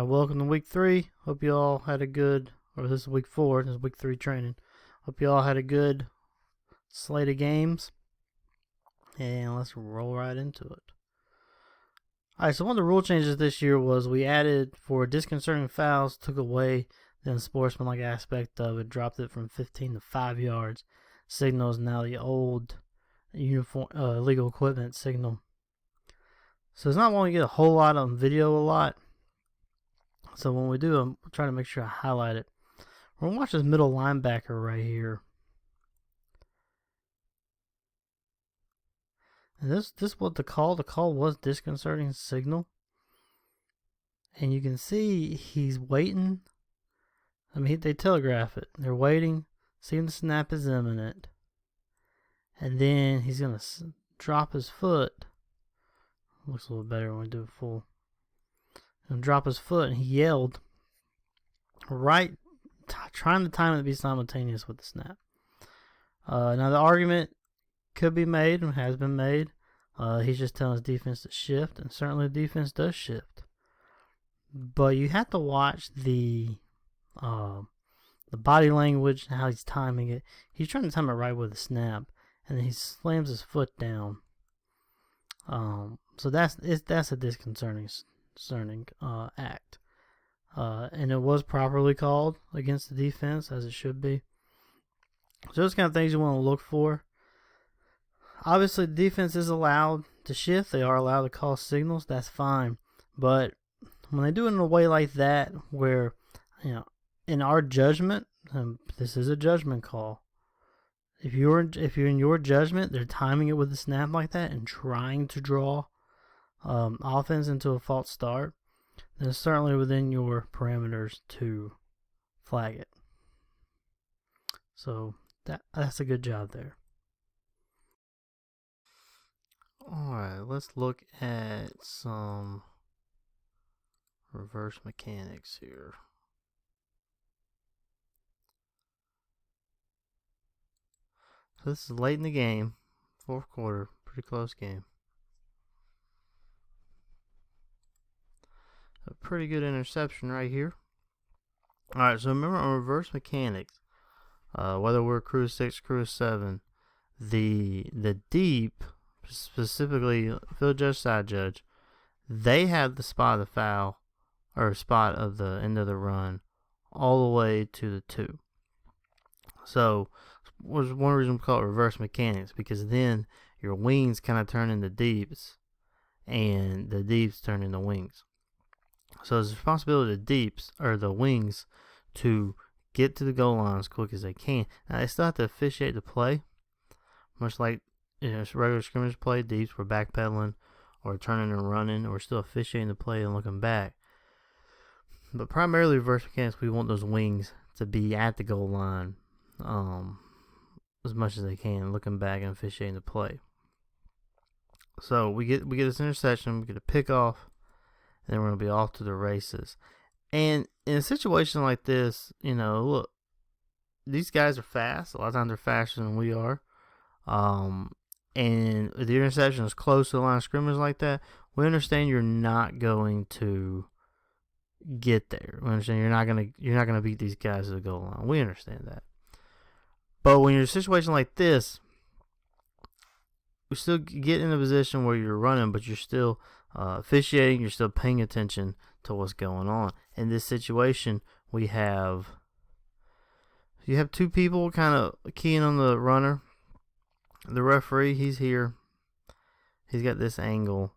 Welcome to week 3. Hope you all had a good, or this is week 4, this is week 3 training. Hope you all had a good slate of games. And let's roll right into it. Alright, so one of the rule changes this year was we added, for disconcerting fouls, took away the unsportsmanlike aspect of it, dropped it from 15 to 5 yards. Signal is now the old uniform illegal equipment signal. So it's not one we get a whole lot on video a lot. So when we do, I'm trying to make sure I highlight it. We're going to watch this middle linebacker right here. And this what the call was disconcerting signal. And you can see he's waiting. I mean, they telegraph it. They're waiting, seeing the snap is imminent. And then he's going to drop his foot. Looks a little better when we do it full. And drop his foot, and he yelled, right, trying to time it to be simultaneous with the snap. Now the argument could be made and has been made. He's just telling his defense to shift, and certainly the defense does shift. But you have to watch the body language and how he's timing it. He's trying to time it right with the snap, and then he slams his foot down. So that's a disconcerting act. And it was properly called against the defense, as it should be. So those kind of things you want to look for. Obviously, the defense is allowed to shift. They are allowed to call signals. That's fine. But when they do it in a way like that, where, in our judgment, this is a judgment call. If you're in your judgment, they're timing it with the snap like that and trying to draw offense into a false start, then it's certainly within your parameters to flag it. So that's a good job there. Alright, let's look at some reverse mechanics here. So this is late in the game, fourth quarter, pretty close game. A pretty good interception right here. Alright, so remember on reverse mechanics, whether we're crew 6, crew 7, the deep, specifically field judge, side judge, they have the spot of the foul, or spot of the end of the run, all the way to the 2. So, was one reason we call it reverse mechanics, because then your wings kind of turn into deeps, and the deeps turn into wings. So it's the responsibility of the deeps, or the wings, to get to the goal line as quick as they can. Now, they still have to officiate the play, much like regular scrimmage play. Deeps were backpedaling, or turning and running, or still officiating the play and looking back. But primarily reverse mechanics, we want those wings to be at the goal line as much as they can, looking back and officiating the play. So we get this interception, we get a pickoff, and then we're going to be off to the races. And in a situation like this, look, these guys are fast. A lot of times they're faster than we are. And if the interception is close to the line of scrimmage like that, we understand you're not going to get there. We understand you're not gonna beat these guys at the goal line. We understand that. But when you're in a situation like this, we still get in a position where you're running, but you're still officiating, you're still paying attention to what's going on. In this situation, you have 2 people kind of keying on the runner. The referee, he's here. He's got this angle,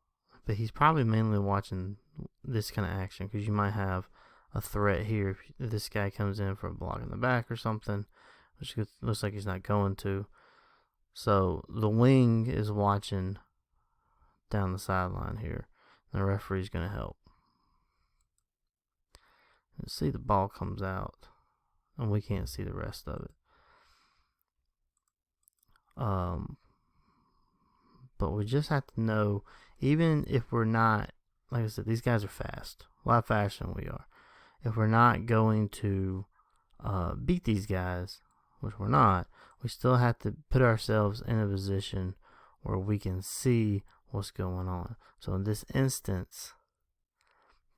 but he's probably mainly watching this kind of action, because you might have a threat here if this guy comes in for a block in the back or something, which looks like he's not going to. So the wing is watching down the sideline here. The referee's going to help. You see the ball comes out, and we can't see the rest of it. But we just have to know, even if we're not, like I said, these guys are fast, a lot faster than we are. If we're not going to beat these guys, which we're not, we still have to put ourselves in a position where we can see what's going on. So in this instance,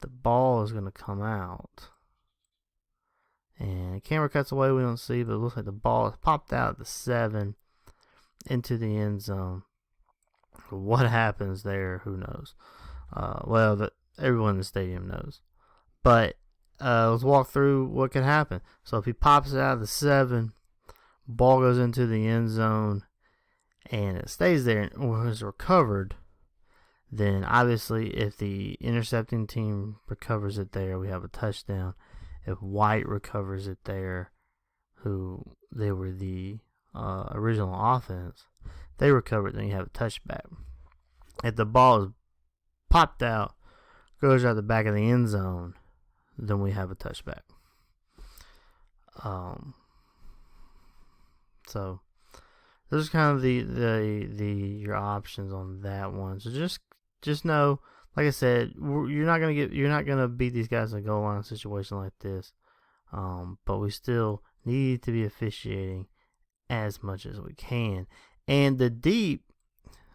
the ball is going to come out. And the camera cuts away, we don't see, but it looks like the ball has popped out the 7 into the end zone. What happens there, who knows? Everyone in the stadium knows. But let's walk through what could happen. So if he pops it out of the 7, ball goes into the end zone, and it stays there or is recovered, then obviously if the intercepting team recovers it there, we have a touchdown. If White recovers it there, who they were the original offense, they recover it, then you have a touchback. If the ball is popped out, goes out the back of the end zone, then we have a touchback. So those are kind of the your options on that one. So just know, like I said, you're not gonna beat these guys in a goal line situation like this. But we still need to be officiating as much as we can. And the deep,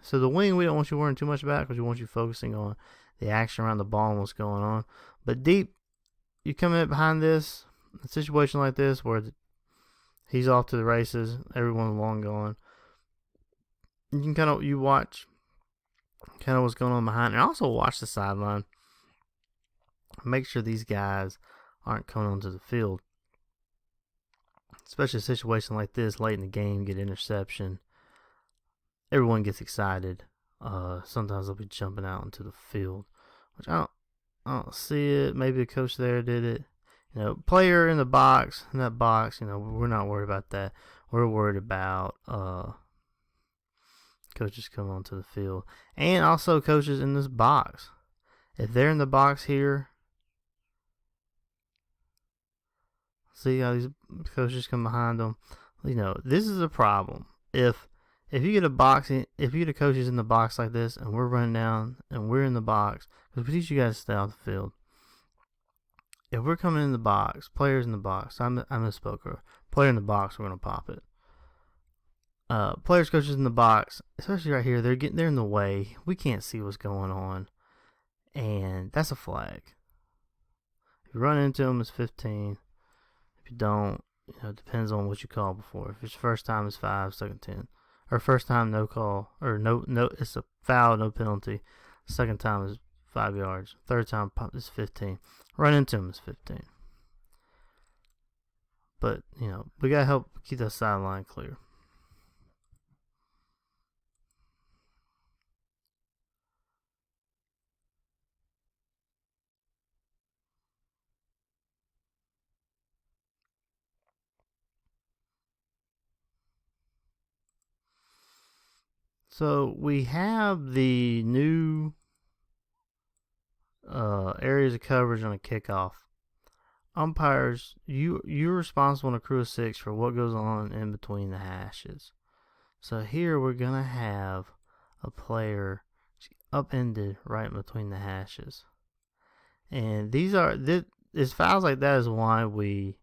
so the wing, we don't want you worrying too much about because we want you focusing on the action around the ball and what's going on. But deep, you come in behind this, a situation like this where he's off to the races, everyone's long gone. You can you watch kind of what's going on behind, and also watch the sideline. Make sure these guys aren't coming onto the field, especially a situation like this late in the game, get interception. Everyone gets excited. Sometimes they'll be jumping out into the field, which I don't see it. Maybe a coach there did it. Player in the box, in that box, we're not worried about that. We're worried about coaches coming onto the field. And also coaches in this box. If they're in the box here, see how these coaches come behind them. This is a problem. If you get a coaches in the box like this, and we're running down, and we're in the box, because we teach you guys to stay off the field. If we're coming in the box, players in the box, I misspoke. Player in the box, we're gonna pop it. Players, coaches in the box, especially right here, they're in the way. We can't see what's going on, and that's a flag. If you run into them, it's 15. If you don't, it depends on what you call before. If it's first time, it's 5, second 10. Or first time, no call, or no, it's a foul, no penalty. Second time is 5 yards. Third time is 15. Run into him is 15. But we gotta help keep that sideline clear. So we have the new areas of coverage on a kickoff. Umpires, you're responsible in a crew of 6 for what goes on in between the hashes. So here we're gonna have a player upended right in between the hashes, and it's fouls like that is why we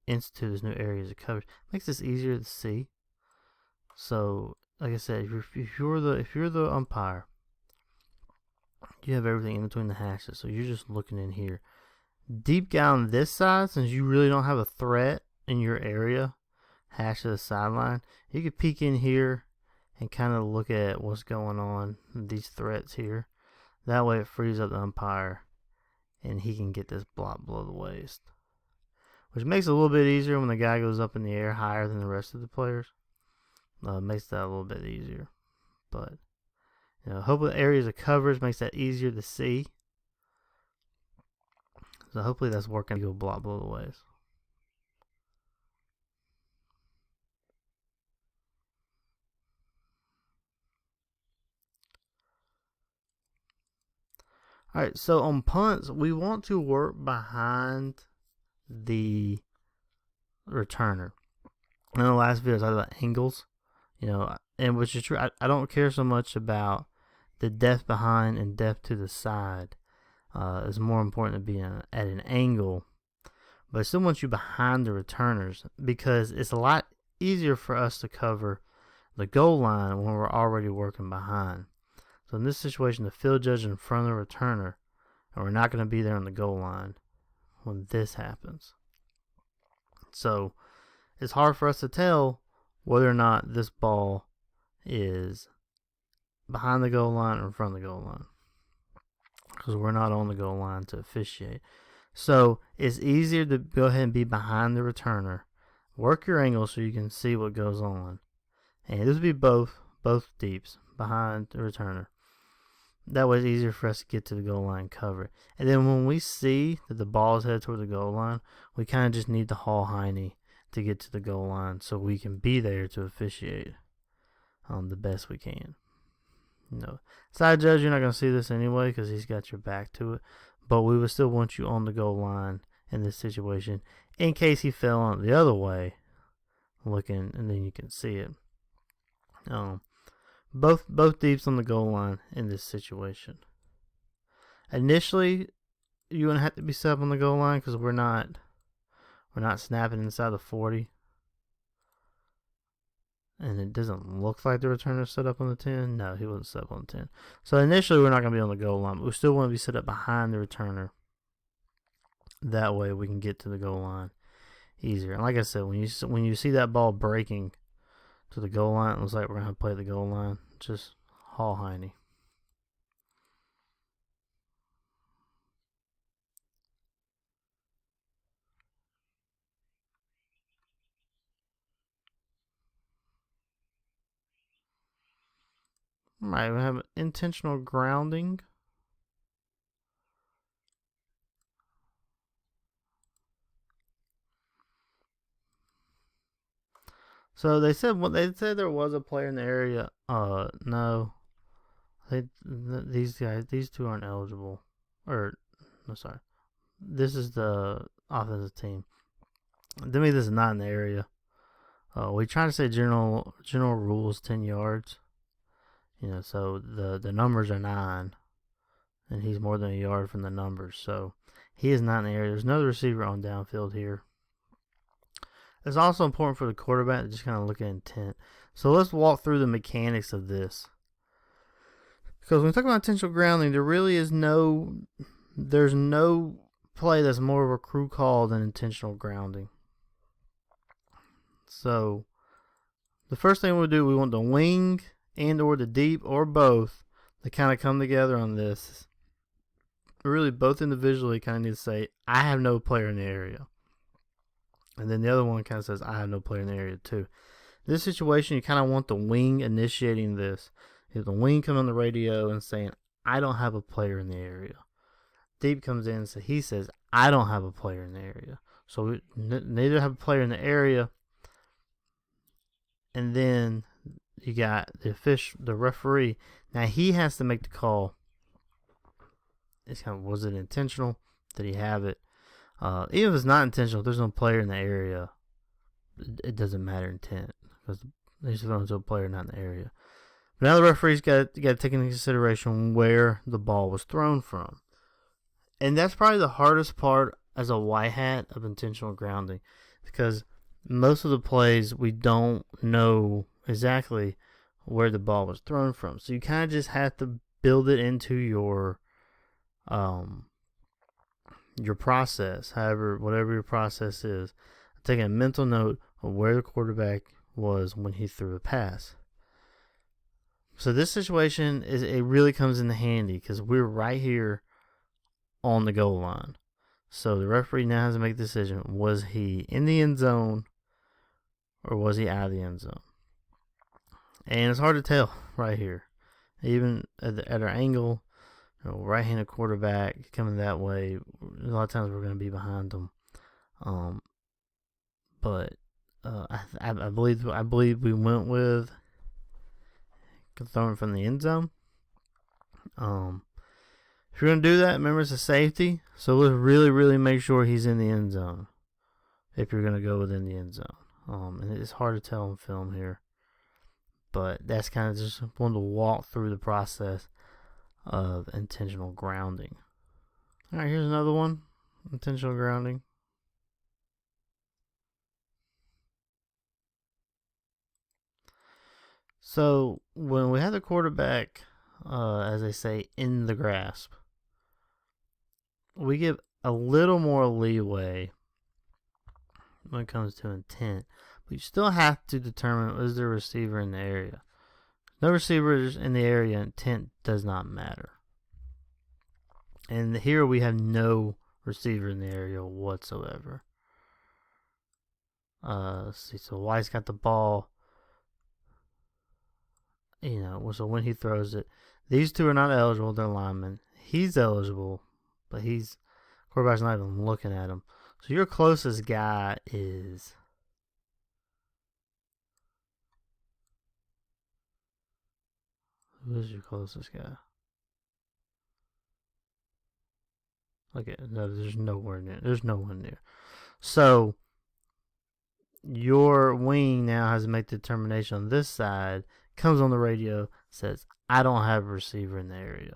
institute these new areas of coverage. Makes this easier to see. So, like I said, if you're the umpire, you have everything in between the hashes. So you're just looking in here. Deep down this side, since you really don't have a threat in your area, hash of the sideline, you could peek in here and kind of look at what's going on, these threats here. That way it frees up the umpire, and he can get this block below the waist, which makes it a little bit easier when the guy goes up in the air higher than the rest of the players. Makes that a little bit easier. But hopefully areas of coverage makes that easier to see. So hopefully that's working to go block below the waist. Alright, so on punts, we want to work behind the returner. In the last video, I talked about angles, and which is true. I don't care so much about the depth behind and depth to the side. It's more important to be at an angle, but I still want you behind the returners because it's a lot easier for us to cover the goal line when we're already working behind. So in this situation, the field judge in front of the returner and we're not going to be there on the goal line when this happens. So it's hard for us to tell whether or not this ball is behind the goal line or in front of the goal line, because we're not on the goal line to officiate. So it's easier to go ahead and be behind the returner. Work your angle so you can see what goes on. And this would be both deeps behind the returner. That way it's easier for us to get to the goal line and cover it. And then when we see that the ball is headed toward the goal line, we kind of just need to haul hiney to get to the goal line so we can be there to officiate the best we can. Side judge, you're not going to see this anyway because he's got your back to it. But we would still want you on the goal line in this situation in case he fell on the other way, looking, and then you can see it. Both deeps on the goal line in this situation. Initially, you're gonna have to be set up on the goal line because we're not snapping inside the 40, and it doesn't look like the returner's set up on the 10. No, he wasn't set up on the 10. So initially, we're not gonna be on the goal line, but we still want to be set up behind the returner. That way, we can get to the goal line easier. And like I said, when you see that ball breaking to the goal line, it looks like we're going to play the goal line. Just haul hiney. Alright, we have intentional grounding. So they said there was a player in the area. No. These two aren't eligible. Sorry. This is the offensive team. To me, this is not in the area. We try to say general rules 10 yards. So the numbers are 9, and he's more than a yard from the numbers. So he is not in the area. There's another receiver on downfield here. It's also important for the quarterback to just kind of look at intent. So let's walk through the mechanics of this. Because when we talk about intentional grounding, there's no play that's more of a crew call than intentional grounding. So the first thing we'll do, we want the wing and or the deep or both to kind of come together on this. Really, both individually kind of need to say, I have no player in the area. And then the other one kind of says, I have no player in the area too. In this situation, you kind of want the wing initiating this. If the wing comes on the radio and saying, I don't have a player in the area. Deep comes in and he says, I don't have a player in the area. So we neither have a player in the area. And then you got the referee. Now he has to make the call. It's kind of, was it intentional? Did he have it? Even if it's not intentional, if there's no player in the area, it doesn't matter intent because he's throwing to a player not in the area. But now the referee's got to take into consideration where the ball was thrown from, and that's probably the hardest part as a white hat of intentional grounding, because most of the plays we don't know exactly where the ball was thrown from, so you kind of just have to build it into your process, whatever your process is, taking a mental note of where the quarterback was when he threw a pass. So this situation it really comes in handy because we're right here on the goal line. So the referee now has to make the decision: was he in the end zone or was he out of the end zone? And it's hard to tell right here, even at our angle. Right-handed quarterback coming that way. A lot of times we're going to be behind them, but I believe we went with throwing from the end zone. If you're going to do that, remember it's a safety, so let's really make sure he's in the end zone. If you're going to go within the end zone, and it's hard to tell on film here, but that's kind of just wanted to walk through the process of intentional grounding. Alright, here's another one. Intentional grounding. So when we have the quarterback, as they say, in the grasp, we give a little more leeway when it comes to intent. But you still have to determine, is there a receiver in the area? No receivers in the area, intent does not matter. And here we have no receiver in the area whatsoever. Let's see. So White's got the ball. So when he throws it, these two are not eligible. They're linemen. He's eligible, but quarterback's not even looking at him. So your closest guy is who is your closest guy? Okay, no, there's nowhere near. There's no one near. So your wing now has to make the determination on this side. Comes on the radio, says, I don't have a receiver in the area.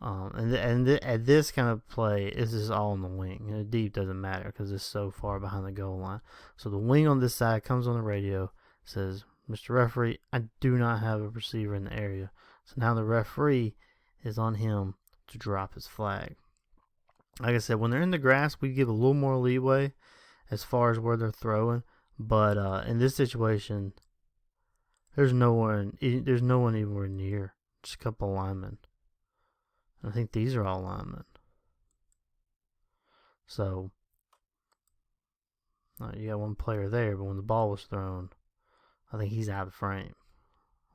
And this kind of play, this is all on the wing. The deep doesn't matter because it's so far behind the goal line. So the wing on this side comes on the radio, says, Mr. Referee, I do not have a receiver in the area. So now the referee is on him to drop his flag. Like I said, when they're in the grass, we give a little more leeway as far as where they're throwing. But in this situation, there's no one anywhere near. Just a couple of linemen. I think these are all linemen. So you got one player there, but when the ball was thrown, I think he's out of frame.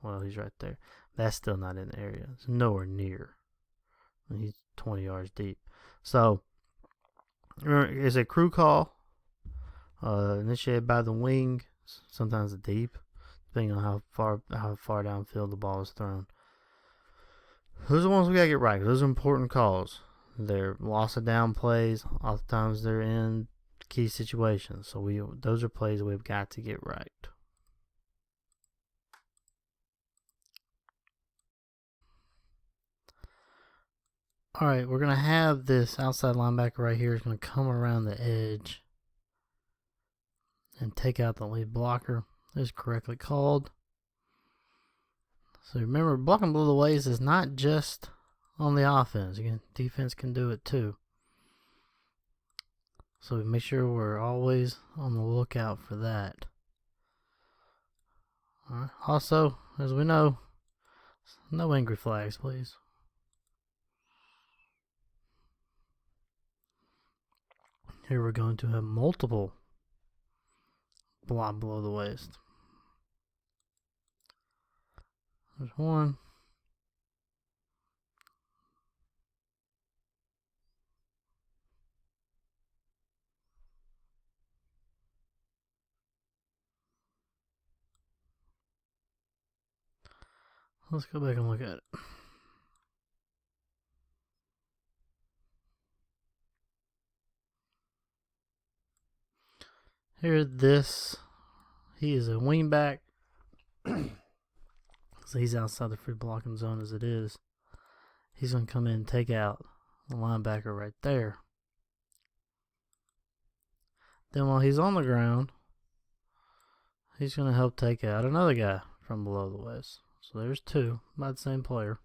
Well, he's right there. That's still not in the area. It's nowhere near. He's 20 yards deep. So it's a crew call initiated by the wing, sometimes the deep, depending on how far downfield the ball is thrown. Those are the ones we gotta get right. Those are important calls. They're loss of down plays. Oftentimes they're in key situations. So those are plays we've got to get right. All right, we're gonna have this outside linebacker right here is gonna come around the edge and take out the lead blocker. It's correctly called. So remember, blocking below the waist is not just on the offense. Again, defense can do it too. So make sure we're always on the lookout for that. All right. Also, as we know, no angry flags, please. Here we're going to have multiple block below the waist. There's one. Let's go back and look at it. Here, he is a wingback. So he's outside the free blocking zone as it is. He's going to come in and take out the linebacker right there. Then while he's on the ground, he's going to help take out another guy from below the waist. So there's two by the same player.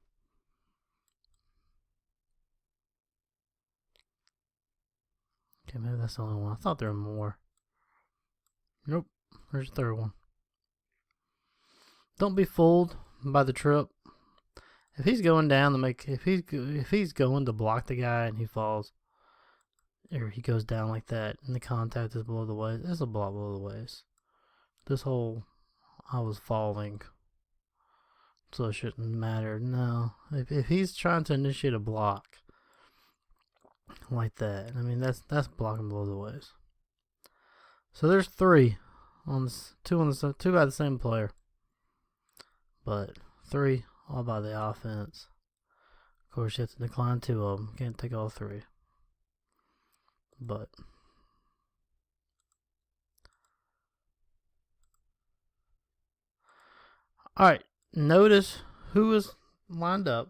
Okay, maybe that's the only one. I thought there were more. Nope, there's a third one. Don't be fooled by the trip. If he's going down to if he's going to block the guy and he falls, or he goes down like that, and the contact is below the waist, it's a block below the waist. This whole I was falling, so it shouldn't matter. No, if he's trying to initiate a block like that, I mean that's blocking below the waist. So there's three on this, two by the same player, but three all by the offense. Of course, you have to decline two of them. Can't take all three. But all right, notice who is lined up.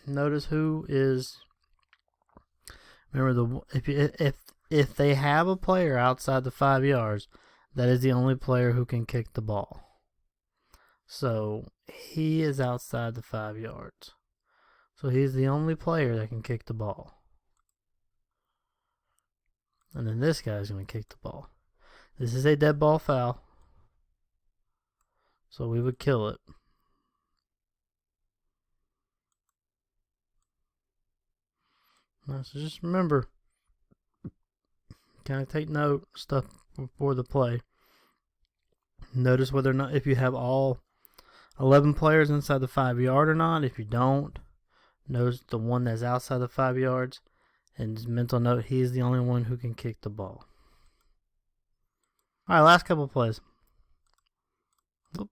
Notice who is. Remember, if they have a player outside the 5 yards, that is the only player who can kick the ball. So he is outside the 5 yards. So he's the only player that can kick the ball. And then this guy's going to kick the ball. This is a dead ball foul. So we would kill it. Now, so just remember, kind of take note stuff before the play. Notice whether or not, if you have all 11 players inside the 5-yard or not. If you don't, notice the one that's outside the 5 yards. And just mental note, he is the only one who can kick the ball. Alright, last couple of plays. Oop.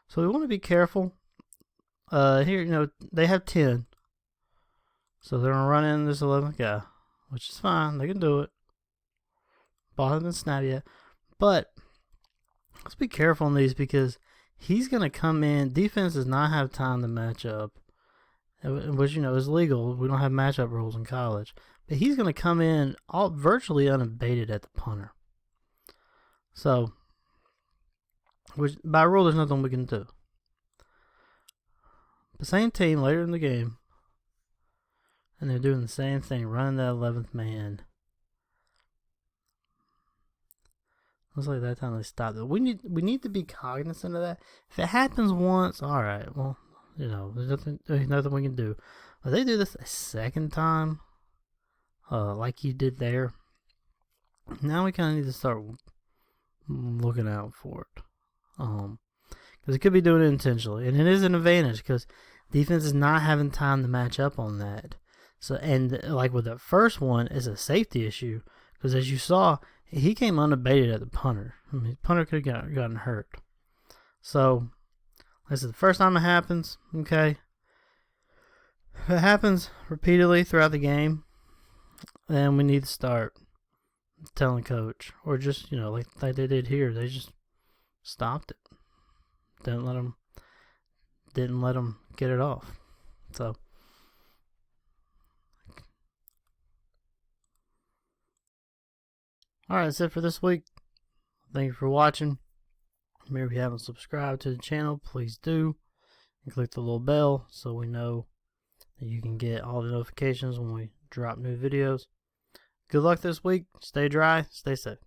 So we want to be careful. Here, they have 10. So they're going to run in this 11th guy, which is fine. They can do it. Ball hasn't been snapped yet. But let's be careful on these because he's going to come in. Defense does not have time to match up, which, is legal. We don't have matchup rules in college. But he's going to come in virtually unabated at the punter. So, which by rule, there's nothing we can do. The same team later in the game, and they're doing the same thing, running that 11th man. Looks like that time they stopped it. We need to be cognizant of that. If it happens once, all right. Well, there's nothing we can do. But they do this a second time, like you did there. Now we kind of need to start looking out for it, because it could be doing it intentionally, and it is an advantage because defense is not having time to match up on that. So, and like with the first one, it's a safety issue because as you saw, he came unabated at the punter. The punter could have gotten hurt. So, this is the first time it happens. Okay, if it happens repeatedly throughout the game, then we need to start telling coach, or just like they did here. They just stopped it. Didn't let them get it off. So. Alright, that's it for this week. Thank you for watching. Remember, if you haven't subscribed to the channel, please do. And click the little bell so we know that you can get all the notifications when we drop new videos. Good luck this week. Stay dry. Stay safe.